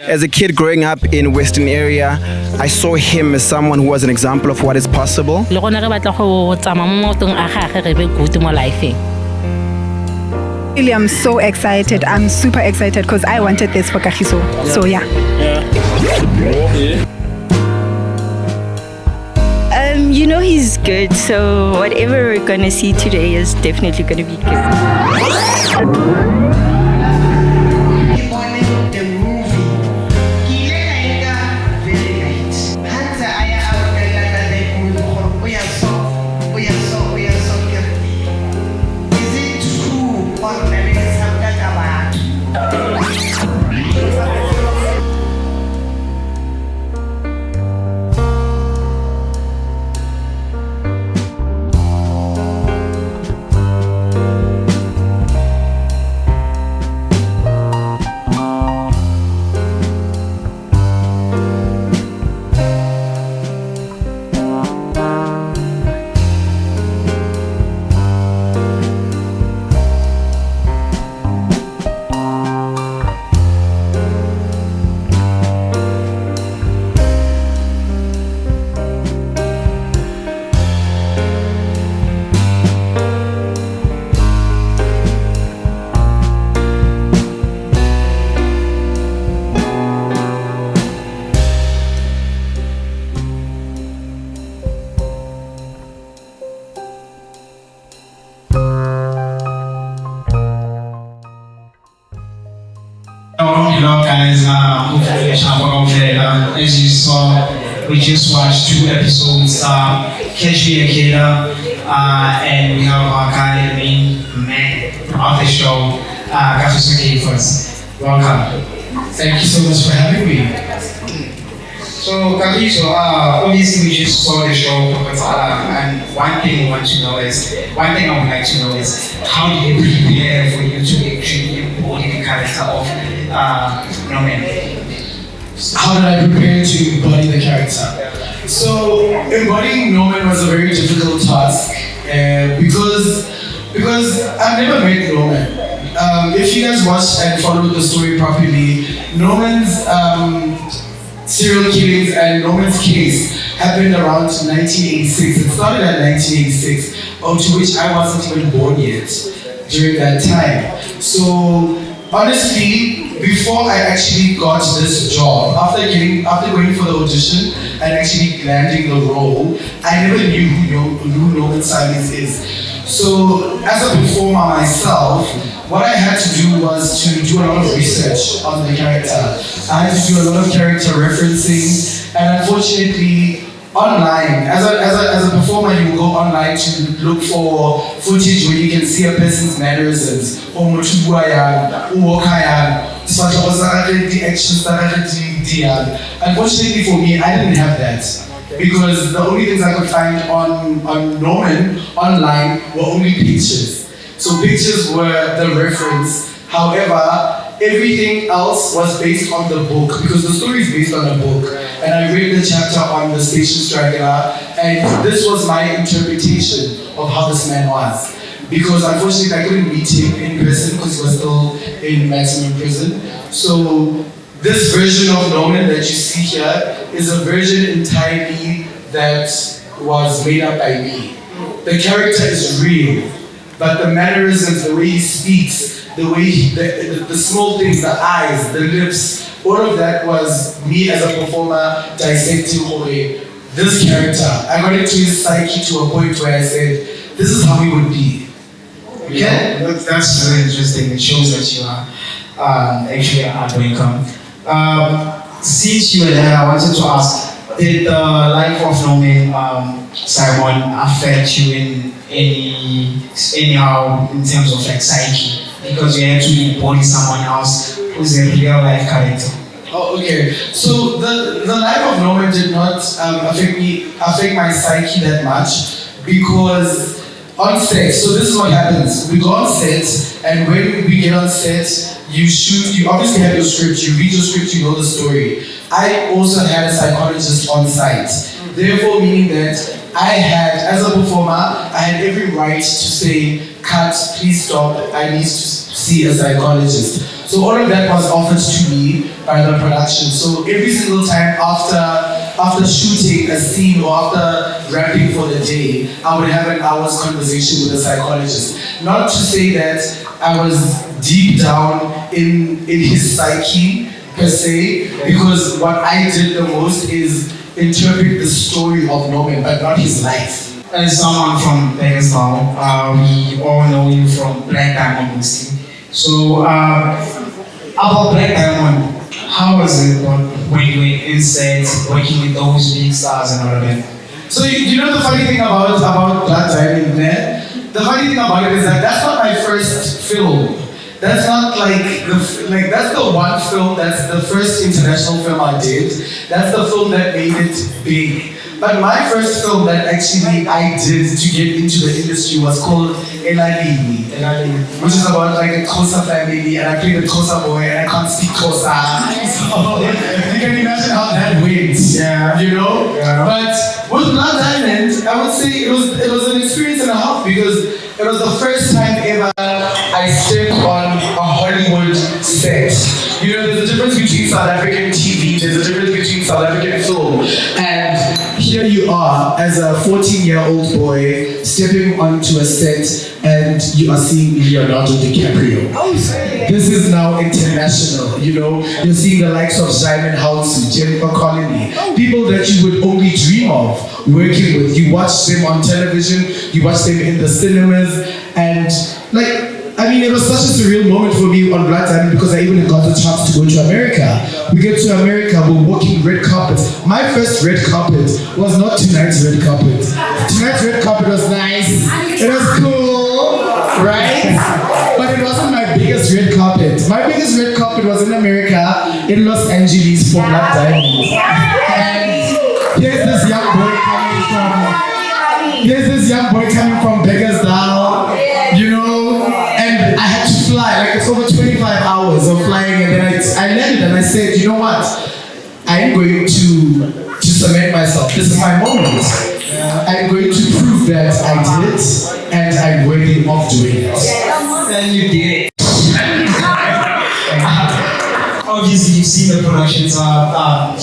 As a kid growing up in Western area, I saw him as someone who was an example of what is possible. Le rona re batla go tsama mo motong a gagwe re be good mo life. Really, I'm so excited. I'm super excited because I wanted this for Kagiso. So yeah. You know he's good, so whatever we're gonna see today is definitely gonna be good. Hello guys, as you saw, we just watched 2 episodes, Catch Me a Killer, and we have our guy, the main man of the show, Kagiso Kuypers. Welcome. Thank you so much for having me. So Kagiso, obviously we just saw the show, and one thing I would like to know is, how do you prepare for you to actually embody the character of Norman? How did I prepare to embody the character? So embodying Norman was a very difficult task because I've never met Norman. If you guys watched and followed the story properly, Norman's serial killings and Norman's case happened around 1986. It started at 1986, to which I wasn't even born yet during that time. So honestly, before I actually got this job, after going for the audition and actually landing the role, I never knew who Norman Simons is. So as a performer myself, what I had to do was to do a lot of research on the character. I had to do a lot of character referencing, and unfortunately, online, as a performer, you go online to look for footage where you can see a person's mannerisms, Unfortunately for me, I didn't have that. Because the only things I could find on Norman online were only pictures. So pictures were the reference. However, everything else was based on the book, because the story is based on a book. And I read the chapter on the station straggler, and this was my interpretation of how this man was. Because unfortunately I couldn't meet him in person because he was still in maximum prison. So this version of Norman that you see here is a version entirely that was made up by me. The character is real, but the mannerisms, the way he speaks, the way the small things, the eyes, the lips, all of that was me as a performer dissecting away this character. I got into his psyche to a point where I said, this is how he would be. Yeah, that's very interesting. It shows that you are actually a hard worker. Since you were there, I wanted to ask, did the life of Norman Simon affect you in anyhow in terms of like psyche? Because you had to embody someone else who's a real life character. Oh, okay. So the life of Norman did not affect my psyche that much, because on set, so this is what happens. We go on set, and when we get on set, you shoot, you obviously have your script, you read your script, you know the story. I also had a psychologist on site. Therefore, meaning that I had, as a performer, I had every right to say, cut, please stop, I need to see a psychologist. So all of that was offered to me by the production. So every single time after shooting a scene or after rapping for the day, I would have an hour's conversation with a psychologist. Not to say that I was deep down in his psyche per se, because what I did the most is interpret the story of Norman, but not his life. As someone from Pakistan, we all know you from Black Diamond mostly. So, about Black Diamond, how was it when you were in set, working with those big stars and all of that? So you know the funny thing about Black Diamond, man? The funny thing about it is that that's not my first film. That's not that's the one film, that's the first international film I did. That's the film that made it big. But my first film that actually I did to get into the industry was called Elali, which is about like a Xhosa family, and I played a Xhosa boy and I can't speak Xhosa. So you can imagine how that went, you know? Yeah. But with Black Diamond, I would say it was an experience and a half, because it was the first time ever I stepped on a Hollywood set. You know, there's a difference between South African TV, there's a difference between South African film, and here you are as a 14-year-old boy stepping onto a set and you are seeing Leonardo DiCaprio. This is now international, you know. You're seeing the likes of Simon Hounsou, Jennifer Connelly, people that you would only dream of working with. You watch them on television, you watch them in the cinemas, and it was such a surreal moment for me on Black Diamond, because I even got the chance to go to America. We get to America, we're walking red carpets. My first red carpet was not tonight's red carpet. Tonight's red carpet was nice, it was cool, right? But it wasn't my biggest red carpet. My biggest red carpet was in America, in Los Angeles for Black Diamond. And here's this young boy coming from Beggarsdale, you know, and I had to fly, like it's over 25 hours of flying, and then I landed and I said, you know what, I'm going to cement myself. This is my moment. I'm going to prove that I did it, and I'm worthy of doing it. And you did it. Obviously, you've seen the productions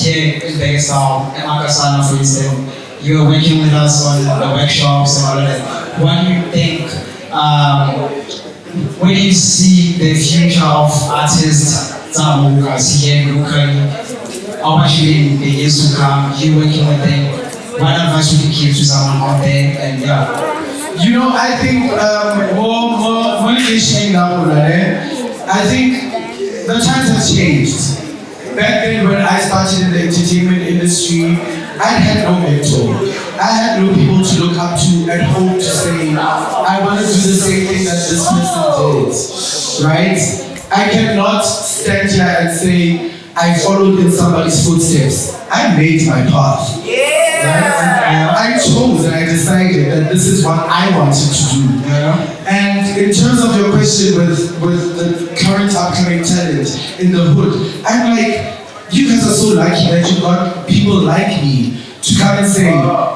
here in Pakistan and Akasana, for instance. You were working with us on the workshops and all of that. What do you think? Where do you see the future of artists here locally? How much in the years to come? You working with them? What advice would you give to someone out there? And you know, I think more listening now, I think the times have changed. Back then, when I started in the entertainment industry, I had no mentor. I had no people to look up to at home to say, I want to do the same thing that this person did, right? I cannot stand here and say, I followed in somebody's footsteps. I made my path. Right? I chose and I decided that this is what I wanted to do. And in terms of your question with the current upcoming talent in the hood, I'm like, you guys are so lucky that you got people like me to come and say,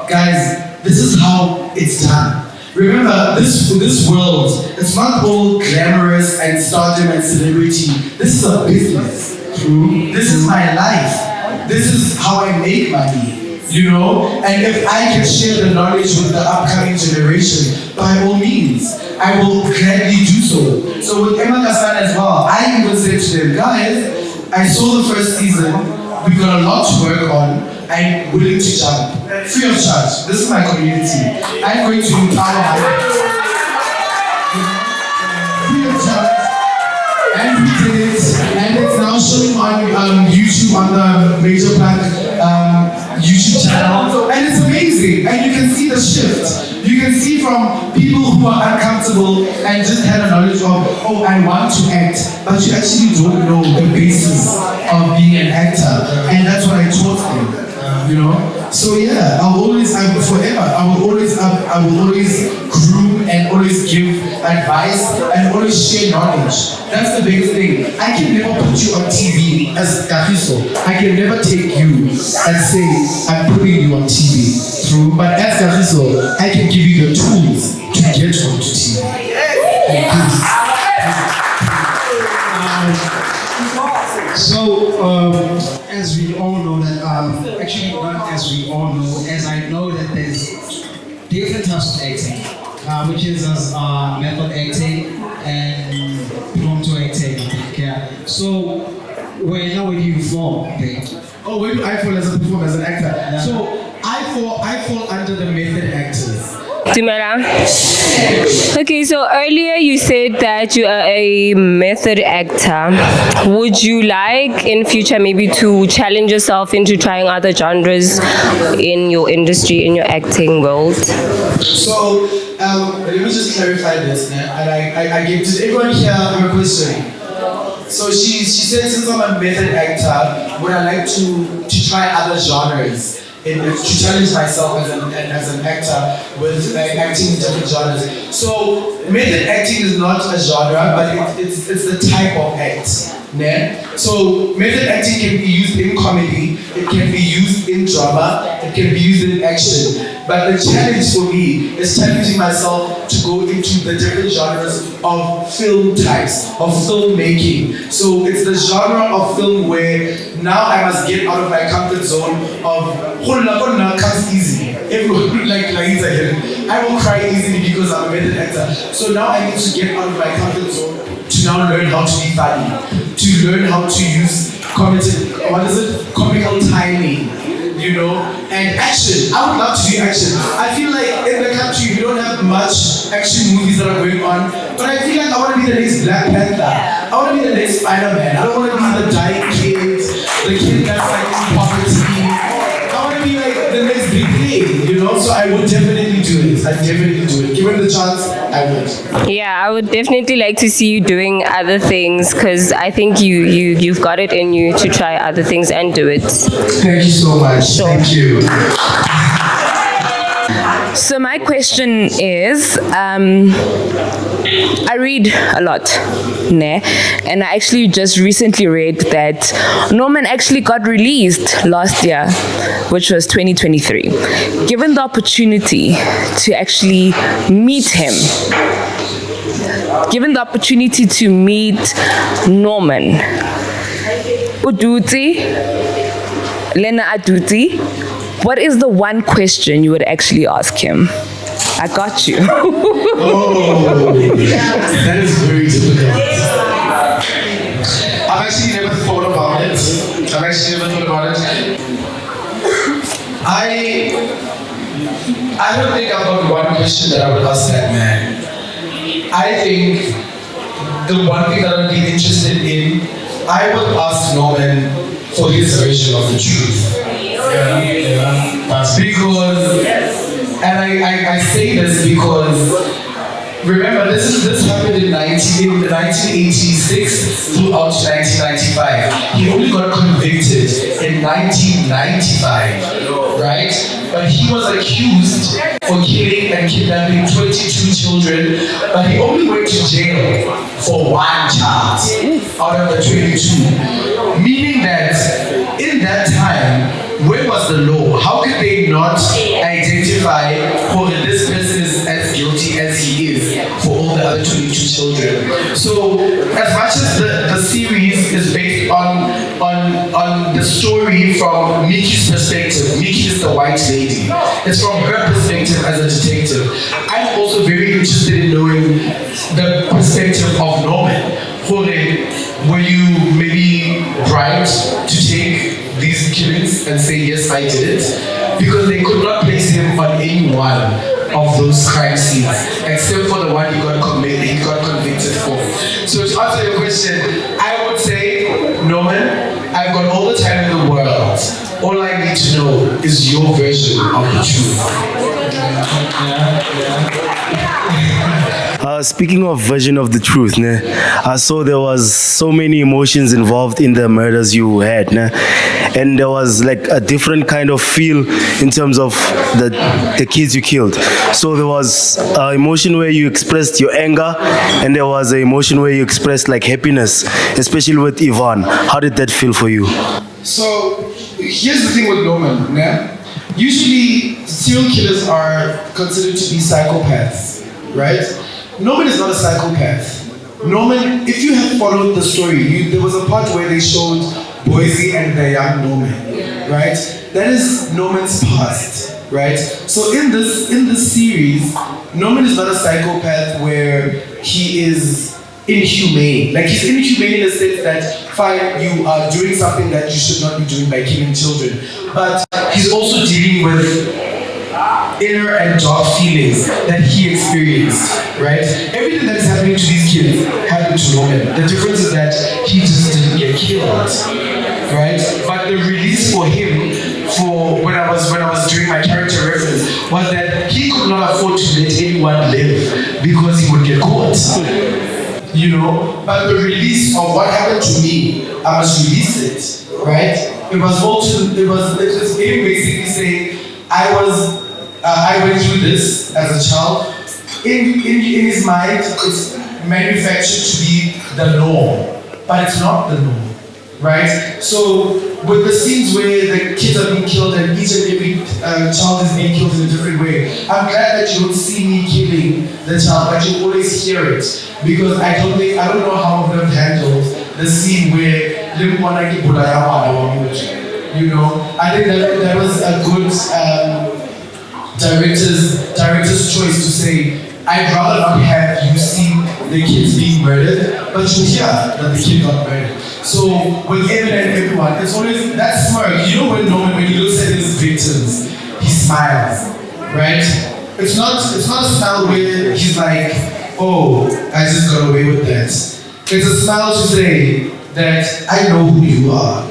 guys, this is how it's done. Remember, this world, it's not all glamorous and stardom and celebrity. This is a business. This is my life. This is how I make money, you know? And if I can share the knowledge with the upcoming generation, by all means, I will gladly do so. So with Emma Kassan as well, I even said to them, guys, I saw the first season, we've got a lot to work on, I'm willing to jump, free of charge. This is my community. I'm going to empower my free of charge. And we did it, and it's now showing on YouTube, on the Major Plank YouTube channel, and it's amazing, and you can see the shift. You can see from people who are uncomfortable and just had a knowledge of, oh, I want to act, but you actually don't know the basis of being an actor, and that's what I taught them, you know. So yeah, I will always groom and always give advice and always share knowledge. That's the biggest thing. I can never put you on TV as Kagiso. I can never take you and say, I'm putting you on TV. True. But as Kagiso, I can give you the tools to get onto TV. as we all know that, actually not as we all know, as I know that there's different types of acting, which is method acting and prompto acting. Yeah. So where do you fall? Oh, where do I fall as a performer, as an actor? Yeah. So I fall under the method actors. Dumela. Okay, so earlier you said that you are a method actor. Would you like in future maybe to challenge yourself into trying other genres in your industry, in your acting world? So let me just clarify this, and I gave to everyone here a question. So she said, since I'm a method actor, would I like to try other genres? To challenge myself as an actor with acting in different genres. So method acting is not a genre, but it's the type of act. Yeah? So method acting can be used in comedy, it can be used in drama, it can be used in action. But the challenge for me is challenging myself to go into the different genres of film types, of filmmaking. So it's the genre of film where now I must get out of my comfort zone of comes easy. Everyone like I will cry easily because I'm a method actor. So now I need to get out of my comfort zone to now learn how to be funny, to learn how to use comical timing, and action. I would love to do action. I feel like in the country we don't have much action movies that are going on, but I feel like I want to be the next Black Panther. I want to be the next Spider-Man. I don't want to be the dying kid, the kid that's like in poverty. I want to be like the next big thing, So I would definitely do it. I'd definitely do it. Given the chance, I would. Yeah, I would definitely like to see you doing other things because I think you've got it in you to try other things and do it. Thank you so much. Sure. Thank you. So my question is, I read a lot, and I actually just recently read that Norman actually got released last year, which was 2023. Given the opportunity to actually meet him, given the opportunity to meet Norman, Uduti, Lena Aduti, what is the one question you would actually ask him? I got you. Oh, that is very difficult. I've actually never thought about it. I don't think I've got one question that I would ask that man. I think the one thing that I'd be interested in, I would ask Norman for his version of the truth. Because, and I say this because, remember, this happened in 1986 throughout 1995. He only got convicted in 1995, right? But he was accused for killing and kidnapping 22 children, but he only went to jail for one child out of the 22. Meaning that in that time, where was the law? How could they not identify whether this person is as guilty as he is for all the other 22 children? So, as much as the series is based on the story from Miki's perspective, Miki is the white lady. It's from her perspective as a detective. I'm also very interested in knowing the perspective of Norman. Were you maybe bribed to take these killings and say, yes, I did it? Because they could not place him on any one of those crime scenes, except for the one he got convicted for. So to answer your question, I would say, Norman, I've got all the time in the world. All I need to know is your version of the truth. Speaking of version of the truth, I saw there was so many emotions involved in the murders you had, and there was like a different kind of feel in terms of the kids you killed. So there was an emotion where you expressed your anger, and there was an emotion where you expressed like happiness, especially with Yvonne. How did that feel for you? So here's the thing with Norman. Usually serial killers are considered to be psychopaths, right? Norman is not a psychopath. Norman, if you had followed the story, there was a part where they showed Boise and the young Norman, right? That is Norman's past, right? So in this series, Norman is not a psychopath where he is inhumane. Like, he's inhumane in the sense that, fine, you are doing something that you should not be doing by killing children, but he's also dealing with inner and dark feelings that he experienced, right? Everything that is happening to these kids happened to Norman. The difference is that he just didn't get killed, right? But the release for him, for when I was doing my character reference, was that he could not afford to let anyone live because he would get caught. You know, but the release of what happened to me, I must release it, right? It was basically saying I went through this as a child. In his mind, it's manufactured to be the norm, but it's not the norm, right? So with the scenes where the kids are being killed and each and every child is being killed in a different way, I'm glad that you don't see me killing the child, but you always hear it, because I don't know how I would have handled the scene where you know. I think that was a good director's choice to say, I'd rather not have you see the kids being murdered, but you hear that the kid got murdered. So with Evan and everyone, it's always that smirk. You know, when Norman, when he looks at his victims, he smiles, right? It's not a smile where he's like, oh, I just got away with that. It's a smile to say that I know who you are.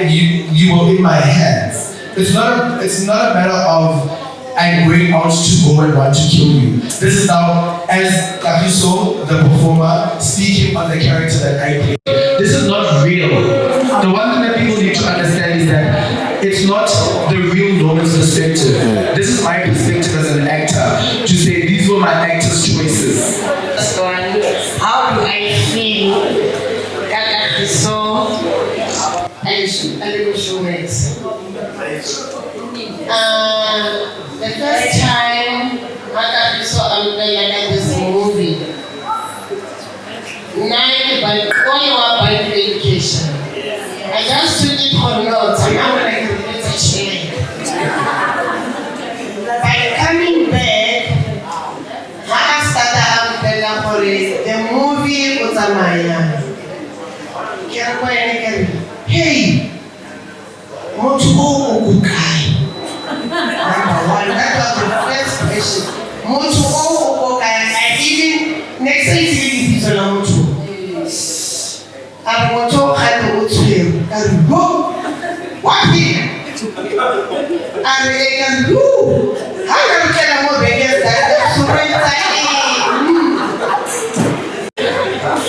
You were in my hands. It's not a matter of I'm going out to go and want to kill you. This is now, as Kagiso, the performer, speaking on the character that I play. This is not real. The one thing that people need to understand is that it's not the real Norman's perspective. This is my perspective as an actor, to say these were my actor's choices. How do I feel that Kagiso and showmates? The first time I saw this movie, by education. I just took it for notes, and now I can get a change. By coming back, I started for the movie was a Maya. Hey, what you guy? Number one, that was the first question. Motu I even next time you see the motu. I want to have to him. And go. What here? And they can do. How can you tell more beggars that so many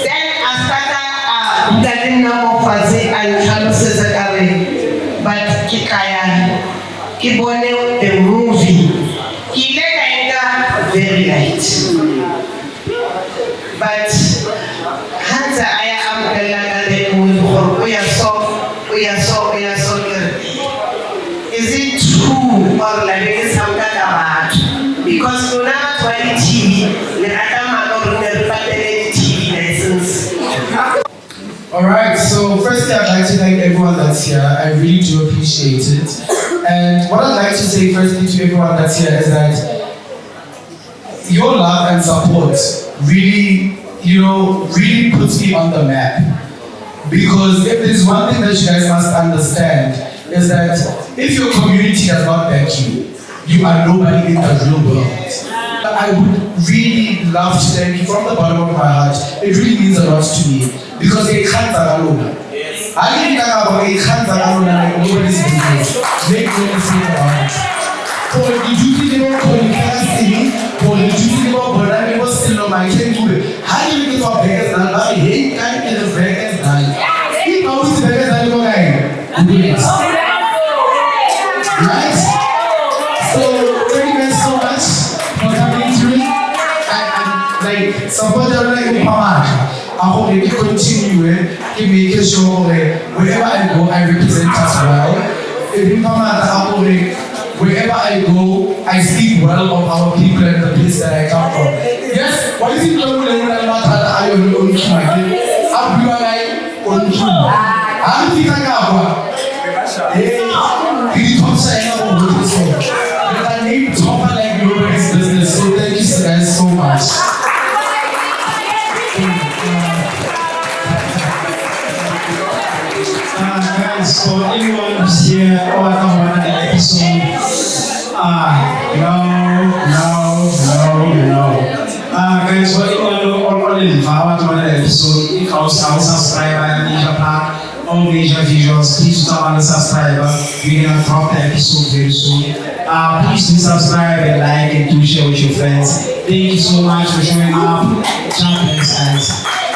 Then I started getting number fuzzy and Carlos but Kikaya. He bought the movie. He let anger very light. But Hansa I am the movie. We are so is it true or like it is something about? Because no matter what TV, the other man TV license. Alright, so firstly I'd like to thank everyone that's here. I really do appreciate it. And what I'd like to say firstly to everyone that's here is that your love and support really puts me on the map. Because if there's one thing that you guys must understand is that if your community does not back you, you are nobody in the real world. I would really love to thank you from the bottom of my heart. It really means a lot to me. Because they can't alone. I didn't talk about a can't alone and nobody's business. Make them say about it. For the duty they were calling me, for the duty they were but was still on my can't do it. How do you get our beggars now? I hate can't get the beggars now. If I was the beggars now, you're going to do it. Right? So, thank you guys so much for coming through. And support them like a power. I hope they continue to make sure wherever I go, I represent as well. Wherever I go, I speak well of our people and the place that I come from. Yes, why is it not that I am on I'm I need topper like nobody's business. So thank you guys so much. Guys, for anyone who's here or on the episode, guys, for anyone on the episode, if I was subscriber and major part, all major visuals, please do not subscribe. We're gonna drop the episode very soon. Please do subscribe and like and do share with your friends. Thank you so much for showing up. Champions, guys.